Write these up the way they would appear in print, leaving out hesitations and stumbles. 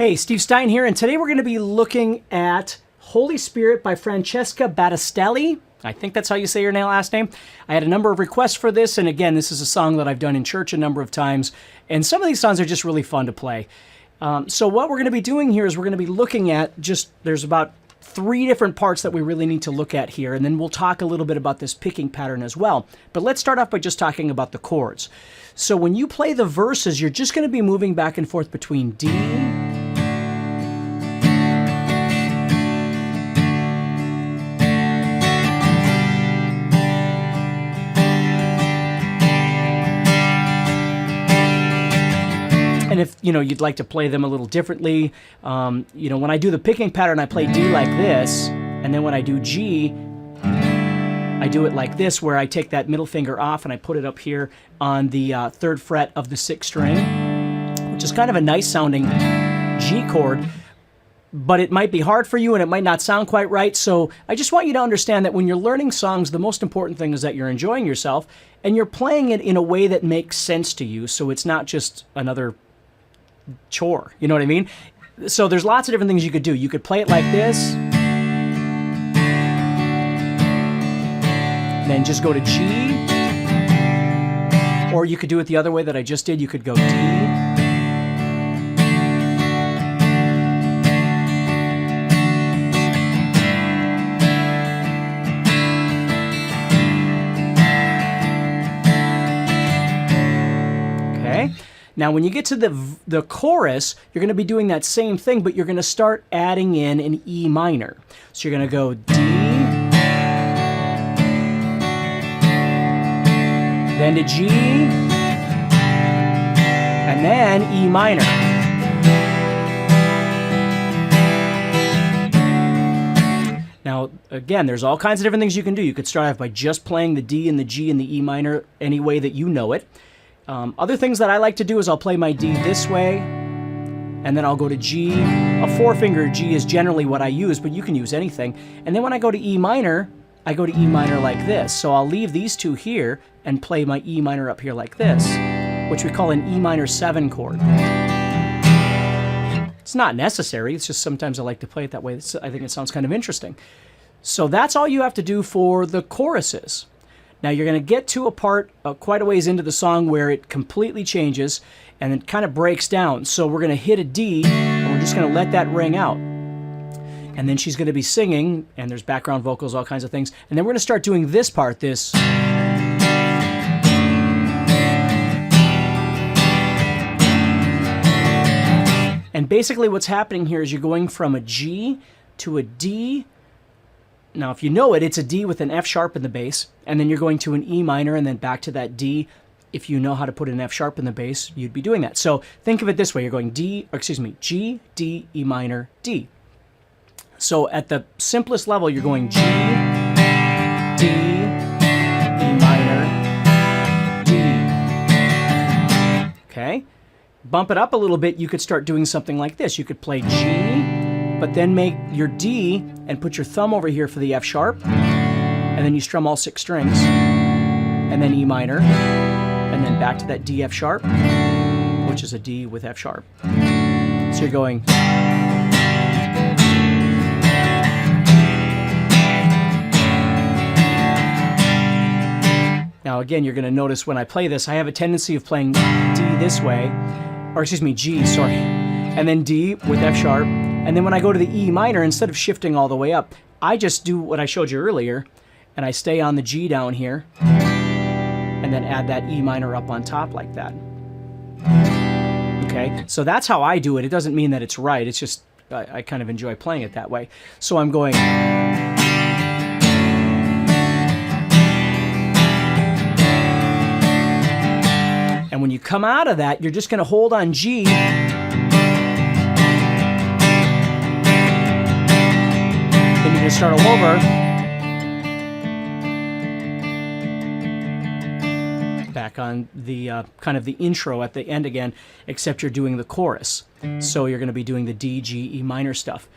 Hey, Steve Stine here, and today we're going to be looking at Holy Spirit by Francesca Battistelli. I think that's how you say your last name. I had a number of requests for this, and again, this is a song that I've done in church a number of times, and some of these songs are just really fun to play. So what we're going to be doing here is we're going to be looking at there's about 3 different parts that we really need to look at here, and then we'll talk a little bit about this picking pattern as well. But let's start off by just talking about the chords. So when you play the verses, you're just going to be moving back and forth between D, and if you'd like to play them a little differently, when I do the picking pattern, I play D like this, and then when I do G, I do it like this, where I take that middle finger off and I put it up here on the 3rd fret of the 6th string, which is kind of a nice sounding G chord, but it might be hard for you and it might not sound quite right. So I just want you to understand that when you're learning songs, the most important thing is that you're enjoying yourself and you're playing it in a way that makes sense to you, so it's not just another chore. You know what I mean? So there's lots of different things you could do. You could play it like this, then just go to G, or you could do it the other way that I just did. You could go D, okay. Now when you get to the chorus, you're going to be doing that same thing, but you're going to start adding in an E minor. So you're going to go D, then to G, and then E minor. Now, again, there's all kinds of different things you can do. You could start off by just playing the D and the G and the E minor any way that you know it. Other things that I like to do is I'll play my D this way, and then I'll go to G. A 4-finger G is generally what I use, but you can use anything. And then when I go to E minor, I go to E minor like this. So I'll leave these 2 here and play my E minor up here like this, which we call an E minor 7 chord. It's not necessary, it's just sometimes I like to play it that way. I think it sounds kind of interesting. So that's all you have to do for the choruses. Now you're going to get to a part quite a ways into the song where it completely changes and it kind of breaks down. So we're going to hit a D and we're just going to let that ring out. And then she's going to be singing, and there's background vocals, all kinds of things. And then we're going to start doing this part, this. And basically what's happening here is you're going from a G to a D. Now, if you know it, it's a D with an F sharp in the bass, and then you're going to an E minor and then back to that D. If you know how to put an F sharp in the bass, you'd be doing that. So think of it this way. You're going G, D, E minor, D. So at the simplest level, you're going G, D, E minor, D. Okay? Bump it up a little bit, you could start doing something like this. You could play G, but then make your D and put your thumb over here for the F sharp, and then you strum all 6 strings, and then E minor, and then back to that D F sharp, which is a D with F sharp. So you're going. Now again, you're going to notice when I play this, I have a tendency of playing D this way, or excuse me, G, sorry, and then D with F sharp. And then when I go to the E minor, instead of shifting all the way up, I just do what I showed you earlier, and I stay on the G down here, and then add that E minor up on top like that. Okay, so that's how I do it. It doesn't mean that it's right, it's just I kind of enjoy playing it that way. So I'm going. And when you come out of that, you're just going to hold on G. Then you're going to start all over. Back on the kind of the intro at the end again, except you're doing the chorus. So you're going to be doing the D, G, E minor stuff.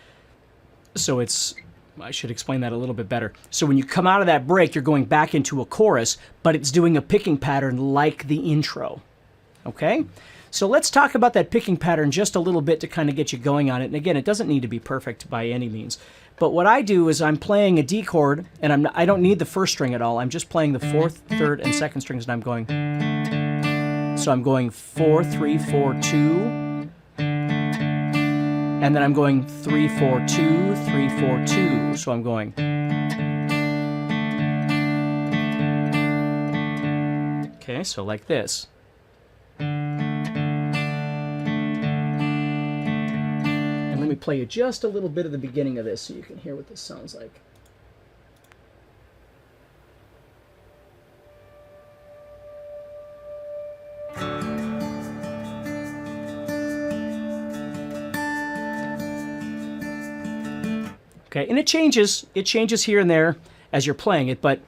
So it's, I should explain that a little bit better. So when you come out of that break, you're going back into a chorus, but it's doing a picking pattern like the intro. Okay? So let's talk about that picking pattern just a little bit to kind of get you going on it. And again, it doesn't need to be perfect by any means. But what I do is I'm playing a D chord, and I don't need the first string at all. I'm just playing the fourth, third, and second strings, and I'm going. So I'm going 4, 3, 4, 2. And then I'm going 3, 4, 2, 3, 4, 2. So I'm going. Okay, so like this. And let me play you just a little bit of the beginning of this so you can hear what this sounds like. Okay, and it changes here and there as you're playing it, but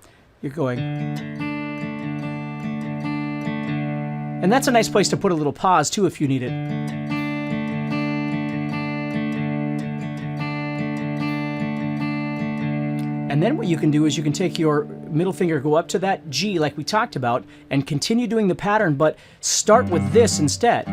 you're going. And that's a nice place to put a little pause too if you need it. And then what you can do is you can take your middle finger, go up to that G like we talked about, and continue doing the pattern, but start with this instead.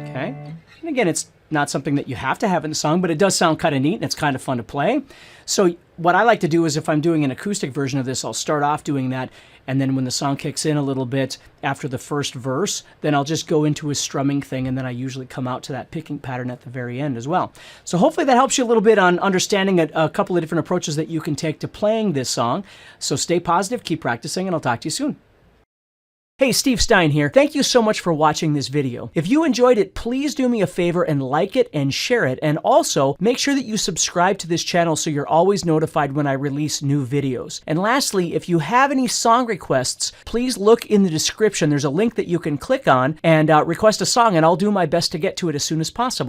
Okay? And again, it's not something that you have to have in the song, but it does sound kind of neat and it's kind of fun to play. So what I like to do is if I'm doing an acoustic version of this, I'll start off doing that, and then when the song kicks in a little bit after the first verse, then I'll just go into a strumming thing, and then I usually come out to that picking pattern at the very end as well. So hopefully that helps you a little bit on understanding a couple of different approaches that you can take to playing this song. So stay positive, keep practicing, and I'll talk to you soon. Hey, Steve Stine here. Thank you so much for watching this video. If you enjoyed it, please do me a favor and like it and share it. And also, make sure that you subscribe to this channel so you're always notified when I release new videos. And lastly, if you have any song requests, please look in the description. There's a link that you can click on and request a song, and I'll do my best to get to it as soon as possible.